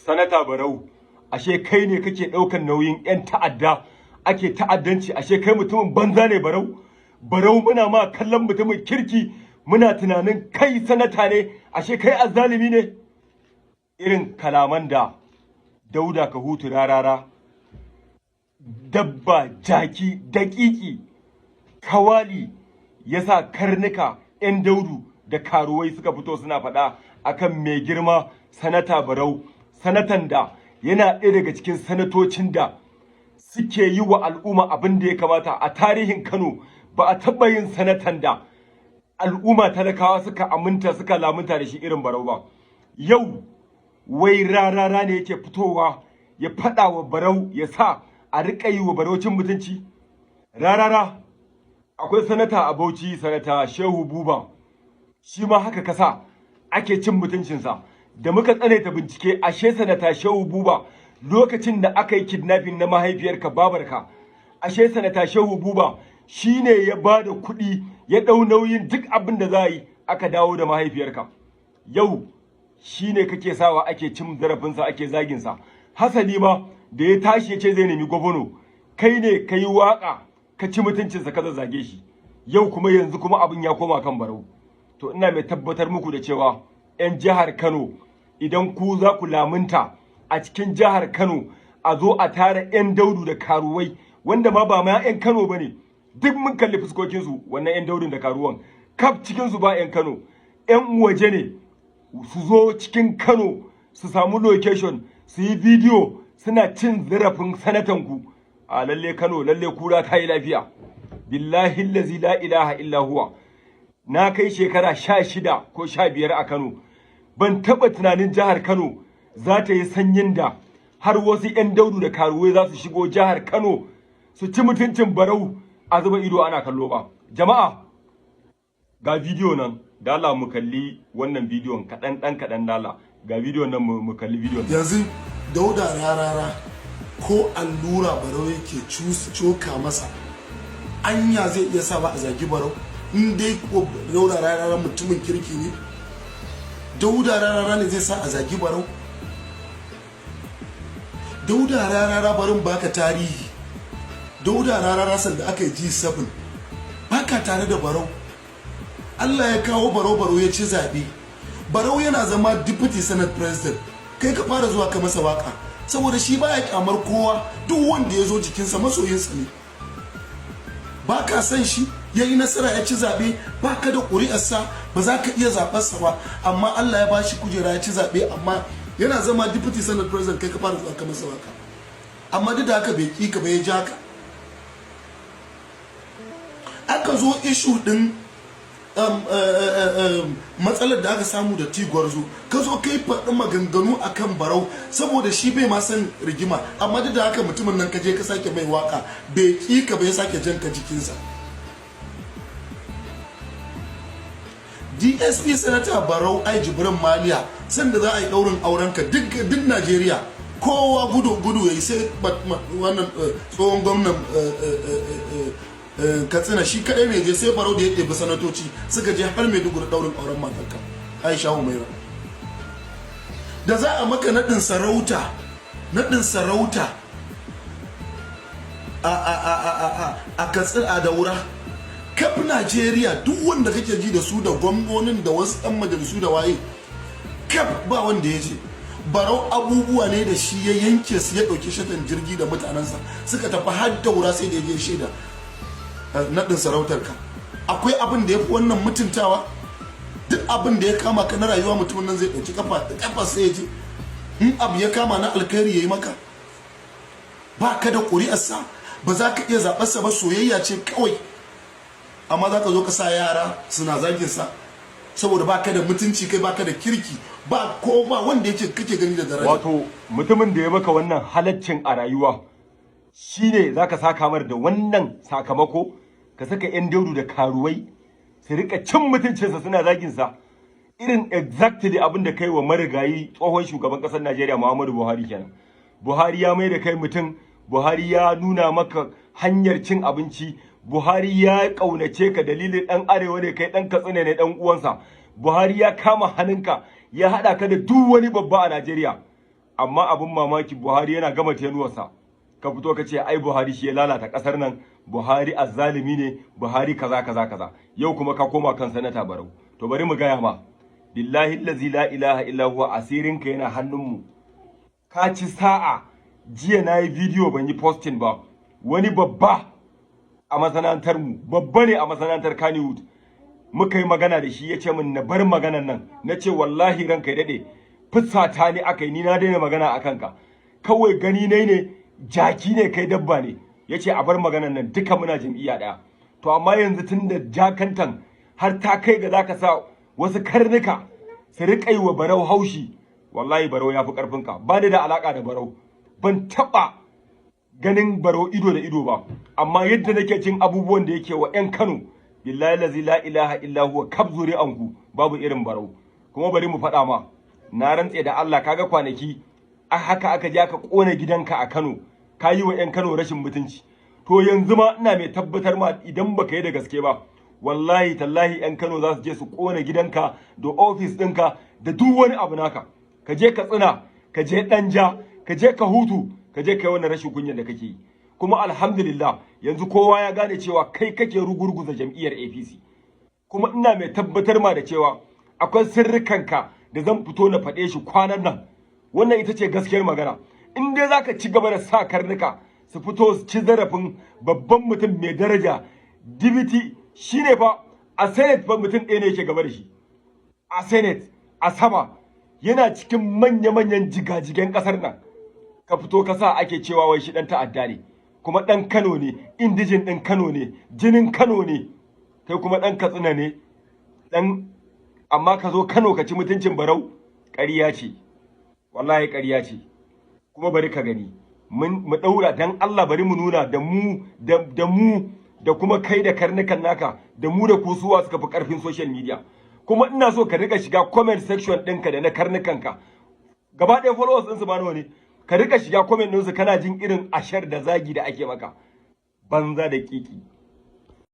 Sanata Barau, ashe kai ne kake ɗaukan nauyin 'yan ta'adda, ake ta'addanci, ashe kai mutumin banza ne Barau? Barau muna ma kallon mutumin kirki, muna tunanin kai sanata ne, ashe kai azzalimi ne? Irin kalaman da Dauda Kahutu Rarara, dabba, jaki, daƙiƙi, kawali ya sa karnuka 'yan daudu da karuwai suka fito suna faɗa akan mai girma sanata Barau, sanatan da yana ɗaya daga cikin sanatocin da suke yi wa al'umma abin da ya kamata. A tarihin Kano ba a taɓa yin sanatan da al'umma talakawa suka aminta suka lamunta da shi irin Barau ba. Yau wai Rarara ne yake fitowa ya faɗa wa Barau, ya sa a riƙa yi wa Barau cin mutunci. Rarara, akwai sanata a Bauchi, sanata Shehu Buba, shi ma haka kasa ake cin mutuncinsa. Da muka tsanaita bincike, ashe sanata Shehu Buba lokacin da aka yi kidnapping na mahaifiyarka babarka, ashe sanata Shehu Buba shine ya ba da kuɗi, ya ɗau nauyin duk abin da za a yi aka dawo da mahaifiyarka. Yau shine kake sawa ake cin zarafinsa, ake zaginsa. Hasali ma da ya tashi ya ce zai nemi gwamna, kai ne ka yi waƙa ka ci mutuncinsa ka zazzage shi. Yau kuma yanzu kuma abin ya koma kan Barau. To ina mai tabbatar muku da cewa 'yan jihar Kano, idan ku za ku lamunta a cikin jihar Kano a zo a tara 'yan daudu da karuwai, wanda ma ba ma 'yan Kano ba ne, duk mun kalli fuskokinsu wannan 'yan daudun da karuwan, kaf cikinsu ba 'yan Kano, 'yan waje ne, su zo cikin Kano su samu location su yi bidiyo suna cin zarafin sanatanku. A lalle Kano, lalle kura ta yi lafiya. Billahi allazi la ilaha illa huwa. Na kai shekara 16 ko 15 a Kano. Ban taɓa tunanin jihar Kano za ta yi sanyin da har wasu 'yan daudu da karuwai za su shigo jihar Kano su ci mutuncin Barau a zuba ido ana kallo ba. Jama'a, ga bidiyo nan, da Allah mu kalli wannan bidiyon kaɗan dala. Ga bidiyon nan mu kalli bidiyon. Yanzu Dauda Rarara ko allura Barau yake coka masa, anya zai iya sa ba a zagi Barau? In dai ko Dauda Rarara mutumin kirki ne, Dauda Rarara ne zai sa a zagi Barau? Dauda Rarara, barin baka tarihi, Dauda Rarara sanda aka yi G7 baka tare da Barau. Allah ya kawo Barau ya ci zaɓe. Barau yana zama deputy senate president, kai ka fara zuwa ka masa waka, saboda shi baya kyamar kowa, duk wanda ya zo jikinsa masoyinsa ne. Baka san shi, ya yi nasara ya ci zaɓe, baka da ƙuri'arsa, ba za ka iya zaɓarsa ba, amma Allah ya bashi kujera ya ci zaɓe, amma yana zama deputy senate president kai ka fara zuwa ka masa waka. Amma duk da haka bai ƙi ka ba, ya ja ka. Aka zo issue din matsalar da aka samu da Tigwarzo, ka zo kai faɗi maganganu akan Barau saboda shi bai ma san rigima, amma duk da haka mutumin nan ka je ka sake mai waka, bai ƙi ka bai sake janka jikinsa. DSP Sanata Barau ai Jibrin Maliya, sanda za a yi ɗaurin aurenka duk Najeriya kowa gudu ya yi, sai wannan tsohon gwamnan Katsina shi kadai ne je, sai Barau da ya ɗebi sanatoci suka je har Maiduguri ɗaurin auren matarka Aisha Umaira. Da za a maka naɗin sarauta a Katsina a Daura, kaf Najeriya duk wanda kake ji da su da gwamnonin da wasu ɗan majalisu da waye, kaf ba wanda ya je. Barau abubuwa ne da shi ya yanke su, ya ɗauki shatan jirgi da mutanensa suka tafi har Daura, sai da ya je shaida naɗin sarautarka. Akwai abin da ya fi wannan mutuntawa? Duk abin da ya kama ka na rayuwa mutumin nan zai ɗauki kafa sai ya je. In abu ya kama na alkhairi ya yi maka, ba ka da ƙuri'arsa, ba za ka iya zaɓarsa ba, soyayya ce kawai, amma za ka zo ka sa yara suna zaginsa saboda ba ka da mutunci, kai ba ka da kirki, ba ko ba wanda yake kake gani da daraja. Wato mutumin da ya maka wannan halaccin a rayuwa shine zaka saka mar da wannan sakamako, ka saka 'yan daudu da karuwai su rika cin mutuncinsa suna zaginsa, irin exactly abin da kai wa marigayi tsohon shugaban ƙasar Najeriya Muhammadu Buhari kenan. Buhari ya mai da kai mutum, Buhari ya nuna maka hanyar cin abinci, Buhari ya ƙaunace ka dalilin ɗan arewa ne kai, ɗan Katsina ne ɗan uwansa. Buhari ya kama hannunka, ya haɗa ka da duk wani babba a Najeriya. amma abin mamaki Buhari yana gama tenuwarsa ka fito ka ce ai Buhari shi ya lalata kasar nan, Buhari azzalimi ne, Buhari kaza kaza kaza. Yau kuma ka koma kan sanata Barau. To bari mu gaya ma, billahi allazi la ilaha illa huwa, asirinka yana hannunmu. Ka ci sa'a, jiya na yi bidiyo ban yi posting ba, wani babba a masana'antar mu, babba ne a masana'antar Kannywood, muka yi magana da shi ya ce min na bar maganan nan. Na ce wallahi ranka ya daɗe, fusata ne aka yi, ni na daina magana a kanka, kawai gani ne jaki ne kai, dabba ne. Ya ce a bar maganan nan, duka muna jam'iyya ɗaya. To amma yanzu tun da jakantan har ta kai ga zaka sa wasu karnuka su riƙa yi wa Barau haushi, wallahi Barau ya fi ƙarfinka. Ba da alaƙa da Barau, ban taɓa ganin Barau ido da ido ba, amma yadda nake cin abubuwan da yake wa 'yan Kano, billahi lazi la ilaha illa huwa, kab zuri'anku babu irin Barau. Kuma bari mu faɗa ma, na rantse da Allah, kaga kwanaki haka aka je aka ƙona gidanka a Kano, ka yi wa 'yan Kano rashin mutunci. To yanzu ma ina mai tabbatar ma, idan baka yi da gaske ba, wallahi tallahi 'yan Kano za su je su ƙona gidanka da ofis ɗinka da duk wani abu naka. Ka je ka tsina, ka je Danja, ka je ka hutu, ka je kai wannan rashin kunya da kake yi. Kuma alhamdulillah yanzu kowa ya gane cewa kai kake rugurguza jam'iyyar APC. Kuma ina mai tabbatar ma da cewa akwai sirrikanka da zan fito na faɗe shi kwanan nan. Wannan ita ce gaskiyar magana. In dai zaka ci gaba da sa karnuka su fito su ci zarafin babban mutum mai daraja, dibiti shine fa a Senate fa mutum ɗaya ne yake gaba da shi. A Senate, a sama, yana cikin manya-manyan jigajigen ƙasar nan. Ka fito ka sa ake cewa wai shi ɗan ta'adda ne, kuma ɗan Kano ne, indijin ɗin Kano ne, jinin Kano ne, kai kuma ɗan Katsina ne, amma ka zo Kano ka ci mutuncin Barau, ƙarya ce, wallahi ƙarya ce. Kuma bari ka gani, mu ɗaura dan Allah, bari mu nuna da mu da kuma kai da karnukan naka, da mu da kusuwa suka fi ƙarfin social media. Kuma ina so ka riƙa shiga comment section ɗinka da na karnukanka, gaba ɗaya followers ɗinsu ba nawa ne, ka riƙa shiga comment ɗinsu kana jin irin ashar da zagi da ake maka, banza da kiki.